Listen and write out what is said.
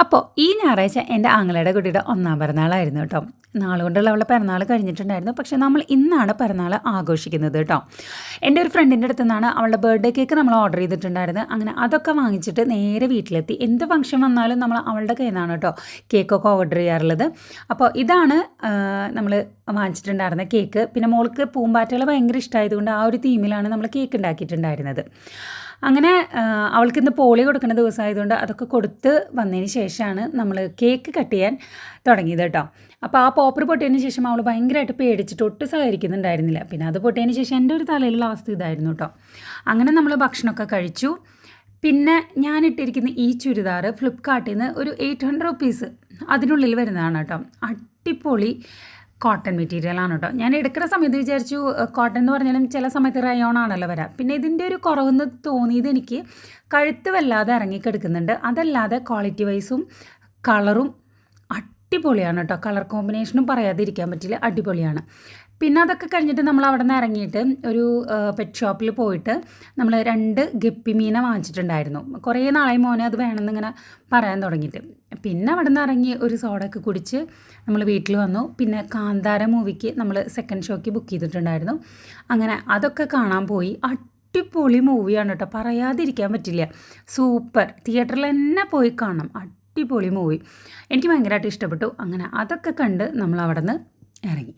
അപ്പോൾ ഈ ഞായറാഴ്ച എൻ്റെ ആങ്ങളയുടെ കുട്ടിയുടെ 1ാം പിറന്നാളായിരുന്നു കേട്ടോ. നാളുകൊണ്ടുള്ള അവളുടെ പിറന്നാൾ കഴിഞ്ഞിട്ടുണ്ടായിരുന്നു. പക്ഷേ നമ്മൾ ഇന്നാണ് പിറന്നാൾ ആഘോഷിക്കുന്നത് കേട്ടോ. എൻ്റെ ഒരു ഫ്രണ്ടിൻ്റെ അടുത്ത് നിന്നാണ് അവളുടെ ബർത്ത്ഡേ കേക്ക് നമ്മൾ ഓർഡർ ചെയ്തിട്ടുണ്ടായിരുന്നത്. അങ്ങനെ അതൊക്കെ വാങ്ങിച്ചിട്ട് നേരെ വീട്ടിലെത്തി. എന്ത് ഫംഗ്ഷൻ വന്നാലും നമ്മൾ അവളുടെ കയ്യിൽ നിന്നാണ് കേട്ടോ കേക്കൊക്കെ ഓർഡർ ചെയ്യാറുള്ളത്. അപ്പോൾ ഇതാണ് നമ്മൾ വാങ്ങിച്ചിട്ടുണ്ടായിരുന്ന കേക്ക്. പിന്നെ മോൾക്ക് പൂമ്പാറ്റകൾ ഭയങ്കര ഇഷ്ടമായതുകൊണ്ട് ആ ഒരു തീമിലാണ് നമ്മൾ കേക്ക് ഉണ്ടാക്കിയിട്ടുണ്ടായിരുന്നത്. അങ്ങനെ അവൾക്ക് ഇന്ന് പോളിയോ കൊടുക്കുന്ന ദിവസമായതുകൊണ്ട് അതൊക്കെ കൊടുത്ത് വന്നതിന് ശേഷമാണ് നമ്മൾ കേക്ക് കട്ട് ചെയ്യാൻ തുടങ്ങിയത് കേട്ടോ. അപ്പോൾ ആ പോപ്പർ പൊട്ടിയതിന് ശേഷം അവൾ ഭയങ്കരമായിട്ട് പേടിച്ചിട്ട് ഒട്ടും സഹകരിക്കുന്നുണ്ടായിരുന്നില്ല. പിന്നെ അത് പൊട്ടിയതിന് ശേഷം എൻ്റെ ഒരു തലയിലുള്ള അവസ്ഥ ഇതായിരുന്നു കേട്ടോ. അങ്ങനെ നമ്മൾ ഭക്ഷണമൊക്കെ കഴിച്ചു. പിന്നെ ഞാൻ ഇട്ടിരിക്കുന്ന ഈ ചുരിദാർ ഫ്ലിപ്കാർട്ടിൽ നിന്ന് ഒരു 800 റുപ്പീസ് അതിനുള്ളിൽ വരുന്നതാണ് കേട്ടോ. അടിപൊളി കോട്ടൺ മെറ്റീരിയലാണ് കേട്ടോ. ഞാൻ എടുക്കുന്ന സമയത്ത് വിചാരിച്ചു കോട്ടൺ എന്ന് പറഞ്ഞാലും ചില സമയത്ത് റയോൺ ആണല്ലോ വരാം. പിന്നെ ഇതിൻ്റെ ഒരു കുറവെന്ന് തോന്നിയത് എനിക്ക് കഴുത്ത് വല്ലാതെ ഇറങ്ങിക്കെടുക്കുന്നുണ്ട്. അതല്ലാതെ ക്വാളിറ്റി വൈസും കളറും അടിപൊളിയാണ് കേട്ടോ. കളർ കോമ്പിനേഷനും പറയാതിരിക്കാൻ പറ്റില്ല, അടിപൊളിയാണ്. പിന്നെ അതൊക്കെ കഴിഞ്ഞിട്ട് നമ്മൾ അവിടെ നിന്ന് ഇറങ്ങിയിട്ട് ഒരു പെറ്റ് ഷോപ്പിൽ പോയിട്ട് നമ്മൾ 2 ഗപ്പി മീനെ വാങ്ങിച്ചിട്ടുണ്ടായിരുന്നു. കുറേ നാളായി മോനെ അത് വേണമെന്നിങ്ങനെ പറയാൻ തുടങ്ങിയിട്ട്. പിന്നെ അവിടെ നിന്ന് ഇറങ്ങി ഒരു സോഡയൊക്കെ കുടിച്ച് നമ്മൾ വീട്ടിൽ വന്നു. പിന്നെ കാന്താര മൂവിക്ക് നമ്മൾ സെക്കൻഡ് ഷോയ്ക്ക് ബുക്ക് ചെയ്തിട്ടുണ്ടായിരുന്നു. അങ്ങനെ അതൊക്കെ കാണാൻ പോയി. അടിപൊളി മൂവിയാണ് കേട്ടോ, പറയാതിരിക്കാൻ പറ്റില്ല. സൂപ്പർ, തിയേറ്ററിൽ തന്നെ പോയി കാണണം. അടിപൊളി മൂവി, എനിക്ക് ഭയങ്കരമായിട്ട് ഇഷ്ടപ്പെട്ടു. അങ്ങനെ അതൊക്കെ കണ്ട് നമ്മൾ അവിടെ നിന്ന് ഇറങ്ങി.